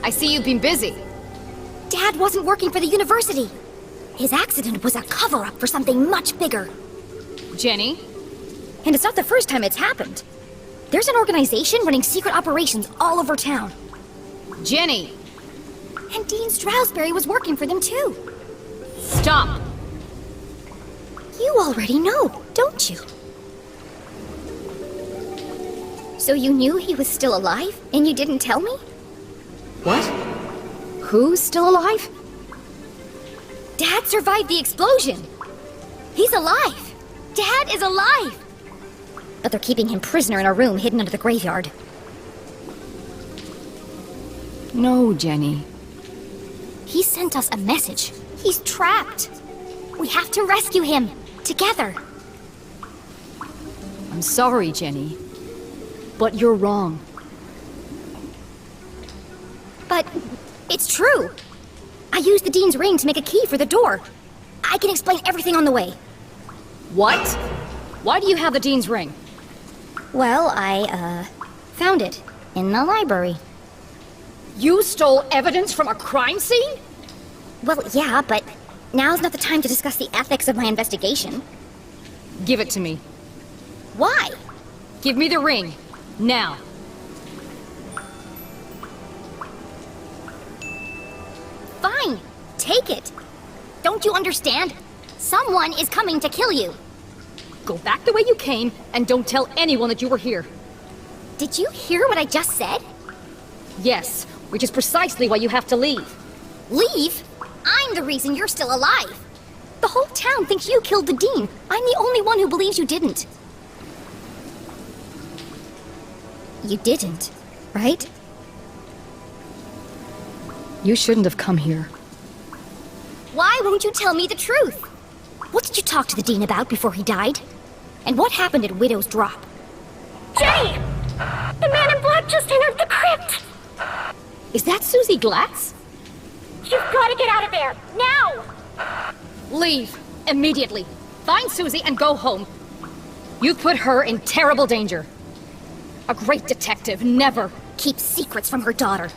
I see you've been busy. Dad wasn't working for the university. His accident was a cover-up for something much bigger. Jenny? And it's not the first time it's happened. There's an organization running secret operations all over town. Jenny! And Dean Stroudsbury was working for them too. Stop! You already know, don't you? So you knew he was still alive, and you didn't tell me? What? Who's still alive? Dad survived the explosion! He's alive! Dad is alive! But they're keeping him prisoner in a room hidden under the graveyard. No, Jenny. He sent us a message. He's trapped. We have to rescue him. Together. I'm sorry, Jenny. But you're wrong. But it's true. I used the Dean's ring to make a key for the door. I can explain everything on the way. What? Why do you have the Dean's ring? Well, I, found it in the library. You stole evidence from a crime scene? Well, yeah, but now's not the time to discuss the ethics of my investigation. Give it to me. Why? Give me the ring. Now. Fine. Take it. Don't you understand? Someone is coming to kill you. Go back the way you came, and don't tell anyone that you were here. Did you hear what I just said? Yes, which is precisely why you have to leave. Leave? I'm the reason you're still alive. The whole town thinks you killed the Dean. I'm the only one who believes you didn't. You didn't, right? You shouldn't have come here. Why won't you tell me the truth? What did you talk to the Dean about before he died? And what happened at Widow's Drop? Jenny! The man in black just entered the crypt! Is that Susie Glatz? You've got to get out of there, now! Leave, immediately. Find Susie and go home. You've put her in terrible danger. A great detective never Keeps secrets from her daughter.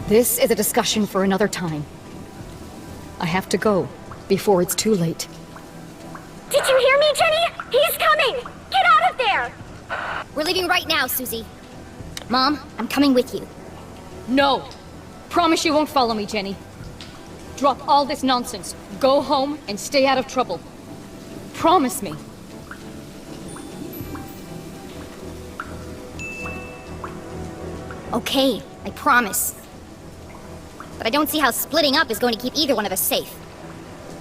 This is a discussion for another time. I have to go before it's too late. Did you hear me, Jenny? He's coming! Get out of there! We're leaving right now, Susie. Mom, I'm coming with you. No! Promise you won't follow me, Jenny. Drop all this nonsense. Go home and stay out of trouble. Promise me. Okay, I promise. But I don't see how splitting up is going to keep either one of us safe.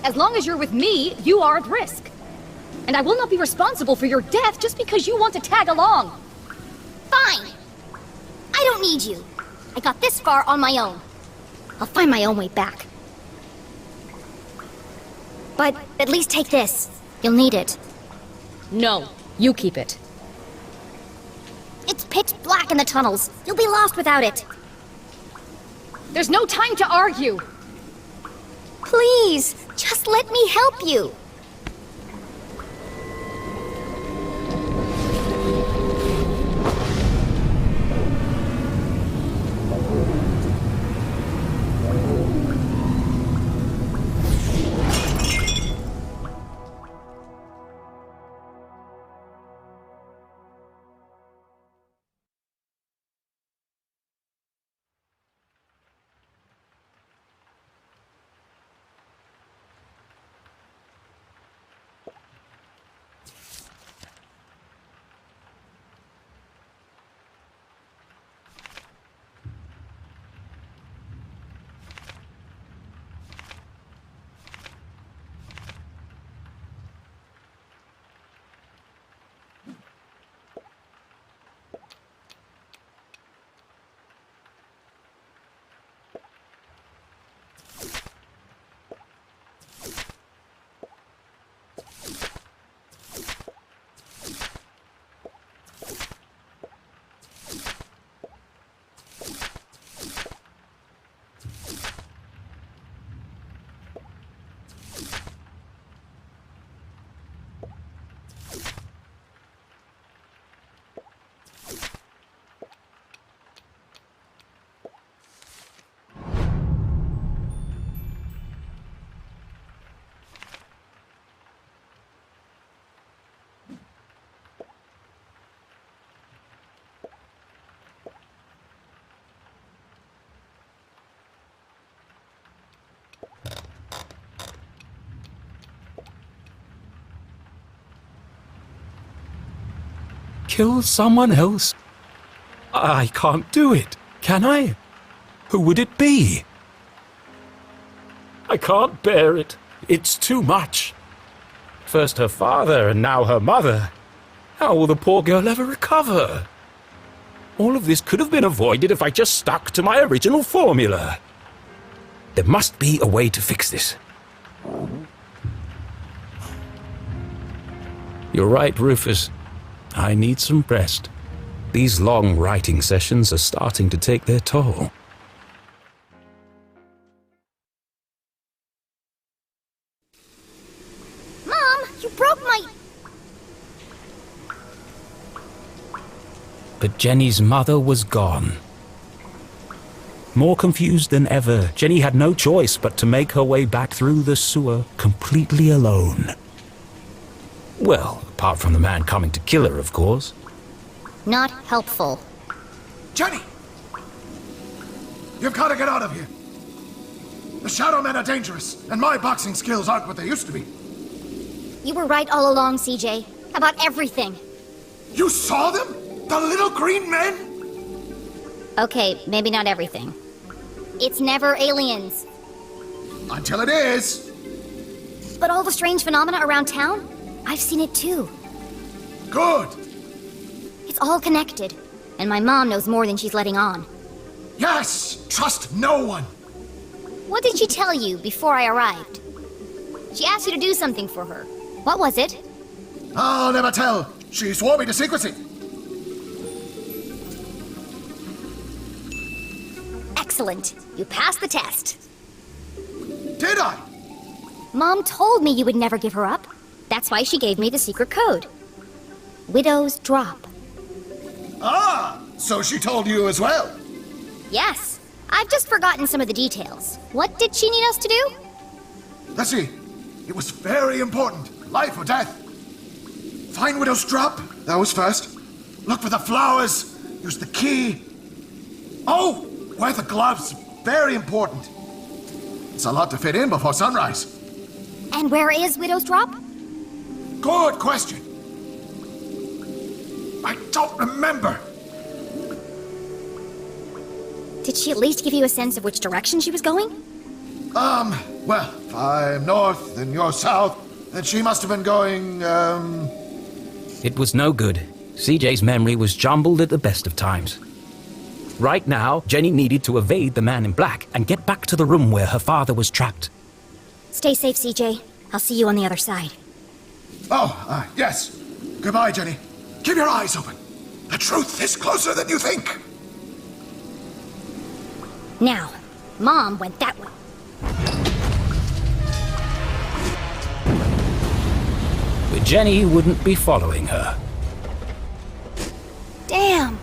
As long as you're with me, you are at risk. And I will not be responsible for your death just because you want to tag along. Fine! I don't need you. I got this far on my own. I'll find my own way back. But at least take this. You'll need it. No, you keep it. It's pitch black in the tunnels. You'll be lost without it. There's no time to argue. Please, just let me help you. kill someone else? I can't do it, can I? Who would it be? I can't bear it. It's too much. First her father and now her mother. How will the poor girl ever recover? All of this could have been avoided if I just stuck to my original formula. There must be a way to fix this. You're right, Rufus. I need some rest. These long writing sessions are starting to take their toll. Mom, you broke my... But Jenny's mother was gone. More confused than ever, Jenny had no choice but to make her way back through the sewer completely alone. Well, apart from the man coming to kill her, of course. Not helpful. Jenny! You've got to get out of here. The Shadow Men are dangerous, and my boxing skills aren't what they used to be. You were right all along, CJ. About everything. You saw them? The little green men? Okay, maybe not everything. It's never aliens. Until it is. But all the strange phenomena around town? I've seen it too. Good. It's all connected. And my mom knows more than she's letting on. Yes! Trust no one! What did she tell you before I arrived? She asked you to do something for her. What was it? I'll never tell. She swore me to secrecy. Excellent. You passed the test. Did I? Mom told me you would never give her up. That's why she gave me the secret code. Widow's Drop. Ah! So she told you as well? Yes. I've just forgotten some of the details. What did she need us to do? Let's see. It was very important. Life or death. Find Widow's Drop. That was first. Look for the flowers. Use the key. Oh! Wear the gloves. Very important. It's a lot to fit in before sunrise. And where is Widow's Drop? Good question. I don't remember. Did she at least give you a sense of which direction she was going? Well, if I'm north and you're south, then she must have been going, It was no good. CJ's memory was jumbled at the best of times. Right now, Jenny needed to evade the man in black and get back to the room where her father was trapped. Stay safe, CJ. I'll see you on the other side. Yes. Goodbye, Jenny. Keep your eyes open. The truth is closer than you think. Now, Mom went that way. But Jenny wouldn't be following her. Damn!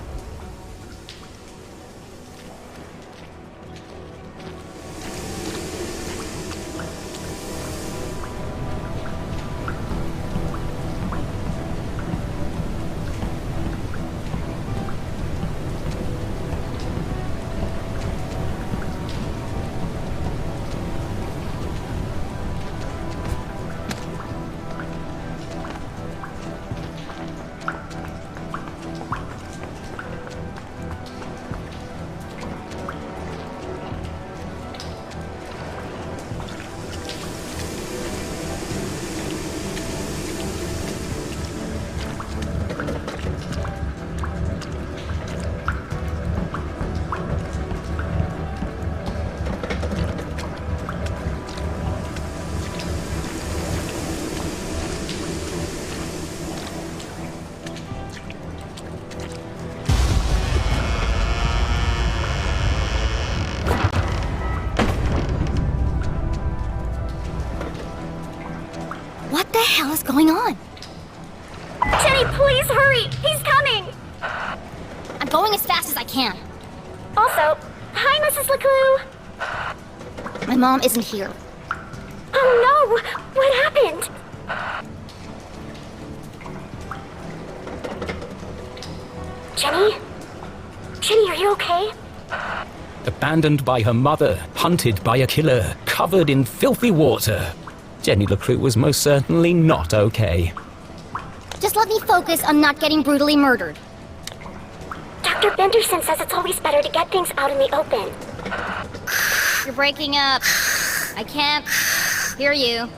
What the hell is going on? Jenny, please hurry! He's coming! I'm going as fast as I can. Also, hi, Mrs. LeClue! My mom isn't here. Oh no! What happened? Jenny? Jenny, are you okay? Abandoned by her mother, hunted by a killer, covered in filthy water. Jenny LeClue was most certainly not okay. Just let me focus on not getting brutally murdered. Dr. Benderson says it's always better to get things out in the open. You're breaking up. I can't hear you.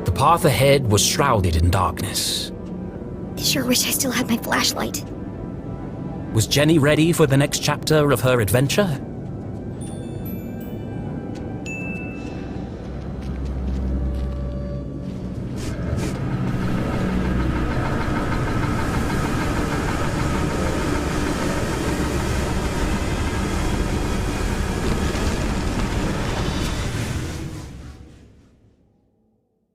The path ahead was shrouded in darkness. I sure wish I still had my flashlight. Was Jenny ready for the next chapter of her adventure?